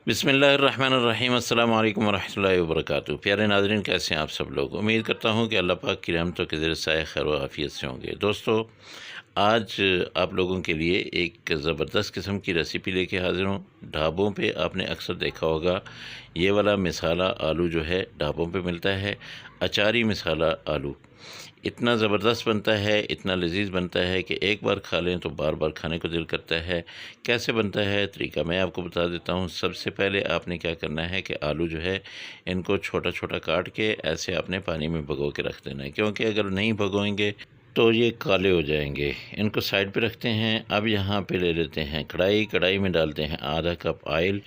बिस्मिल्लाहिर्रहमानिर्रहीम अस्सलाम वालेकुम वरहमतुल्लाहि वबरकातुहू। प्यारे नाज़रीन, कैसे हैं आप सब लोग। उम्मीद करता हूँ कि अल्लाह पाक की रहमतों के ज़रिए साए खैर व आफ़ियत से होंगे। दोस्तों, आज आप लोगों के लिए एक ज़बरदस्त किस्म की रेसिपी लेके हाज़िर हूँ। ढाबों पे आपने अक्सर देखा होगा, ये वाला मिसाला आलू जो है ढाबों पे मिलता है। अचारी मिसाला आलू इतना ज़बरदस्त बनता है, इतना लज़ीज़ बनता है कि एक बार खा लें तो बार बार खाने को दिल करता है। कैसे बनता है, तरीका मैं आपको बता देता हूँ। सबसे पहले आपने क्या करना है कि आलू जो है इनको छोटा छोटा काट के ऐसे आपने पानी में भिगो के रख देना है, क्योंकि अगर नहीं भिगोएंगे तो ये काले हो जाएंगे। इनको साइड पे रखते हैं। अब यहाँ पे ले लेते हैं कढ़ाई। कढ़ाई में डालते हैं आधा कप ऑयल।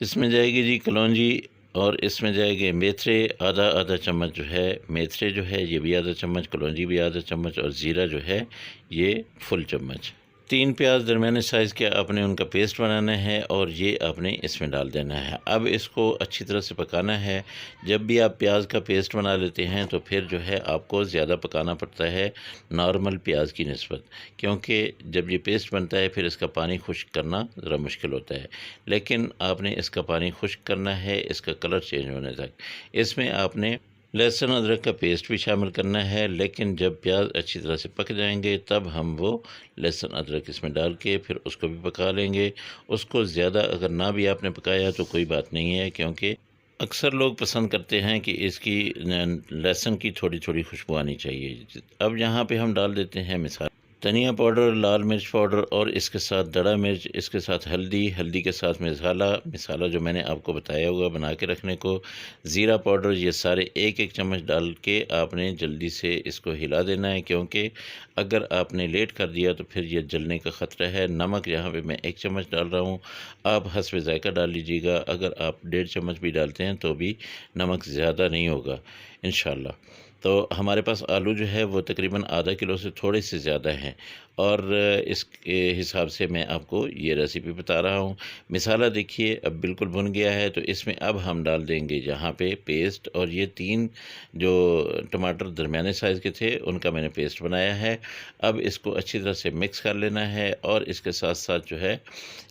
इसमें जाएगी जी कलौंजी, और इसमें जाएंगे मेथरे आधा आधा चम्मच जो है। मेथरे जो है ये भी आधा चम्मच, कलौंजी भी आधा चम्मच, और ज़ीरा जो है ये फुल चम्मच। 3 प्याज दरमियाने साइज़ के आपने उनका पेस्ट बनाना है और ये आपने इसमें डाल देना है। अब इसको अच्छी तरह से पकाना है। जब भी आप प्याज का पेस्ट बना लेते हैं तो फिर जो है आपको ज़्यादा पकाना पड़ता है नॉर्मल प्याज की निस्बत, क्योंकि जब ये पेस्ट बनता है फिर इसका पानी खुश्क करना ज़रा मुश्किल होता है। लेकिन आपने इसका पानी खुश्क करना है, इसका कलर चेंज होने तक। इसमें आपने लहसुन अदरक का पेस्ट भी शामिल करना है, लेकिन जब प्याज अच्छी तरह से पक जाएंगे तब हम वो लहसुन अदरक इसमें डाल के फिर उसको भी पका लेंगे। उसको ज़्यादा अगर ना भी आपने पकाया तो कोई बात नहीं है, क्योंकि अक्सर लोग पसंद करते हैं कि इसकी लहसुन की थोड़ी थोड़ी खुशबू आनी चाहिए। अब यहाँ पे हम डाल देते हैं मिसाल धनिया पाउडर, लाल मिर्च पाउडर, और इसके साथ दड़ा मिर्च, इसके साथ हल्दी, हल्दी के साथ मसाला, मसाला जो मैंने आपको बताया होगा बना के रखने को, ज़ीरा पाउडर, ये सारे एक एक चम्मच डाल के आपने जल्दी से इसको हिला देना है, क्योंकि अगर आपने लेट कर दिया तो फिर ये जलने का ख़तरा है। नमक यहाँ पे मैं 1 चम्मच डाल रहा हूँ, आप हस्बे ज़ायक़ा डाल लीजिएगा। अगर आप 1.5 चम्मच भी डालते हैं तो भी नमक ज़्यादा नहीं होगा इंशाल्लाह। तो हमारे पास आलू जो है वो तकरीबन आधा किलो से थोड़े से ज़्यादा हैं, और इस हिसाब से मैं आपको ये रेसिपी बता रहा हूँ। मिसाला देखिए अब बिल्कुल भुन गया है, तो इसमें अब हम डाल देंगे यहाँ पे पेस्ट, और ये 3 जो टमाटर दरमियाने साइज़ के थे उनका मैंने पेस्ट बनाया है। अब इसको अच्छी तरह से मिक्स कर लेना है, और इसके साथ साथ जो है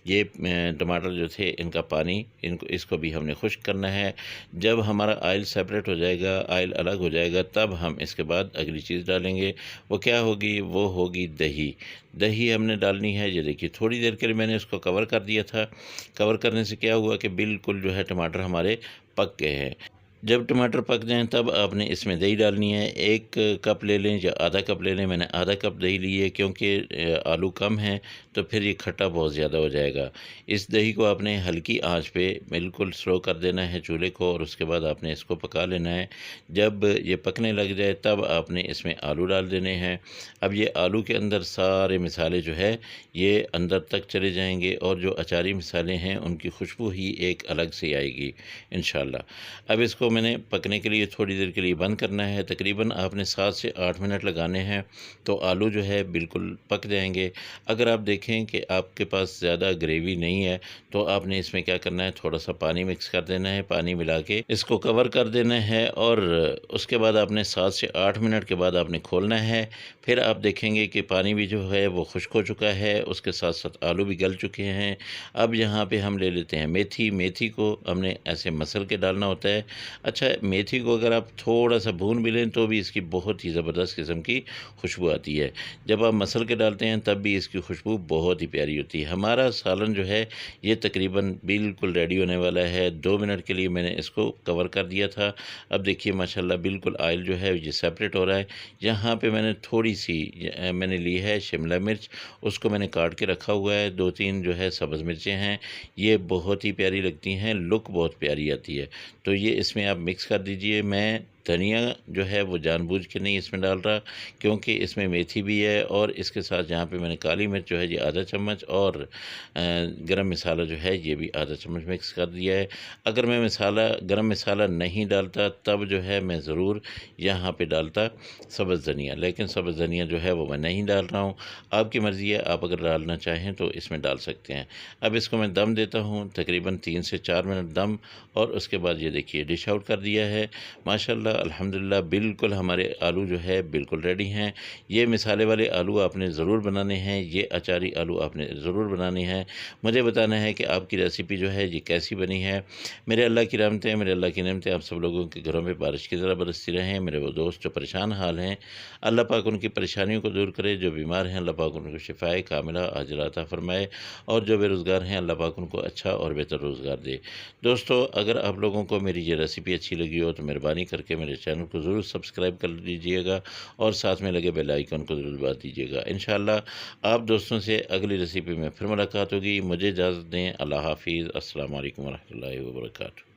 ये टमाटर जो थे इनका पानी इसको भी हमने खुश्क करना है। जब हमारा ऑयल सेपरेट हो जाएगा, ऑयल अलग हो जाएगा, तब हम इसके बाद अगली चीज़ डालेंगे। वो क्या होगी? वो होगी दही। दही हमने डालनी है। ये देखिए थोड़ी देर के लिए मैंने इसको कवर कर दिया था। कवर करने से क्या हुआ कि बिल्कुल जो है टमाटर हमारे पक गए हैं। जब टमाटर पक जाएं तब आपने इसमें दही डालनी है। 1 कप ले लें या आधा कप ले लें। मैंने आधा कप दही ली है, क्योंकि आलू कम हैं तो फिर ये खट्टा बहुत ज़्यादा हो जाएगा। इस दही को आपने हल्की आंच पे बिल्कुल स्लो कर देना है चूल्हे को, और उसके बाद आपने इसको पका लेना है। जब ये पकने लग जाए तब आपने इसमें आलू डाल देने हैं। अब ये आलू के अंदर सारे मसाले जो है ये अंदर तक चले जाएंगे, और जो अचारी मसाले हैं उनकी खुशबू ही एक अलग से आएगी इंशाल्लाह। अब इसको मैंने पकने के लिए थोड़ी देर के लिए बंद करना है। तकरीबन आपने 7 से 8 मिनट लगाने हैं, तो आलू जो है बिल्कुल पक जाएंगे। अगर आप देखें कि आपके पास ज़्यादा ग्रेवी नहीं है तो आपने इसमें क्या करना है, थोड़ा सा पानी मिक्स कर देना है। पानी मिला के इसको कवर कर देना है, और उसके बाद आपने 7 से 8 मिनट के बाद आपने खोलना है। फिर आप देखेंगे कि पानी भी जो है वो खुश्क हो चुका है, उसके साथ साथ आलू भी गल चुके हैं। अब यहाँ पे हम ले लेते हैं मेथी। मेथी को हमने ऐसे मसल के डालना होता है। अच्छा, मेथी को अगर आप थोड़ा सा भून भी लें तो भी इसकी बहुत ही ज़बरदस्त किस्म की खुशबू आती है। जब आप मसल के डालते हैं तब भी इसकी खुशबू बहुत ही प्यारी होती है। हमारा सालन जो है ये तकरीबन बिल्कुल रेडी होने वाला है। 2 मिनट के लिए मैंने इसको कवर कर दिया था। अब देखिए माशाल्लाह बिल्कुल ऑयल जो है ये सेपरेट हो रहा है। यहाँ पे मैंने थोड़ी सी मैंने ली है शिमला मिर्च, उसको मैंने काट के रखा हुआ है। 2-3 जो है सब्ज़ मिर्चें हैं, ये बहुत ही प्यारी लगती हैं, लुक बहुत प्यारी आती है। तो ये इसमें आप मिक्स कर दीजिए। मैं धनिया जो है वो जानबूझ के नहीं इसमें डाल रहा, क्योंकि इसमें मेथी भी है, और इसके साथ यहाँ पे मैंने काली मिर्च जो है ये आधा चम्मच, और गरम मसाला जो है ये भी आधा चम्मच मिक्स कर दिया है। अगर मैं गरम मसाला नहीं डालता तब जो है मैं ज़रूर यहाँ पे डालता सब्ज़ धनिया, लेकिन सब्ज़ धनिया जो है वो मैं नहीं डाल रहा हूँ। आपकी मर्ज़ी है, आप अगर डालना चाहें तो इसमें डाल सकते हैं। अब इसको मैं दम देता हूँ तकरीबन 3 से 4 मिनट दम, और उसके बाद ये देखिए डिश आउट कर दिया है। माशाल्लाह अल्हम्दुलिल्लाह बिल्कुल हमारे आलू जो है बिल्कुल रेडी हैं। ये मिसाले वाले आलू आपने ज़रूर बनाने हैं, ये अचारी आलू आपने ज़रूर बनाने हैं। मुझे बताना है कि आपकी रेसिपी जो है ये कैसी बनी है। मेरे अल्लाह की रहमतें, मेरे अल्लाह की नेमतें आप सब लोगों के घरों में बारिश की तरह बरसती रहें। मेरे वो दोस्त जो परेशान हाल हैं, अल्लाह पाक उनकी परेशानियों को दूर करे। जो बीमार हैं, अल्लाह पाक उनको शिफ़ाए कामिला अजर अता फ़रमाए, और जो बेरोज़गार हैं, अल्लाह पाक उनको अच्छा और बेहतर रोज़गार दे। दोस्तों, अगर आप लोगों को मेरी ये रेसिपी अच्छी लगी हो तो मेहरबानी करके मेरे चैनल को ज़रूर सब्सक्राइब कर लीजिएगा और साथ में लगे बेल आइकन को ज़रूर दबा दीजिएगा। इंशाअल्लाह आप दोस्तों से अगली रेसिपी में फिर मुलाकात होगी। मुझे इजाज़त दें। अल्लाह हाफ़िज़। अस्सलामु अलैकुम वरहमतुल्लाहि वबरकातुहू।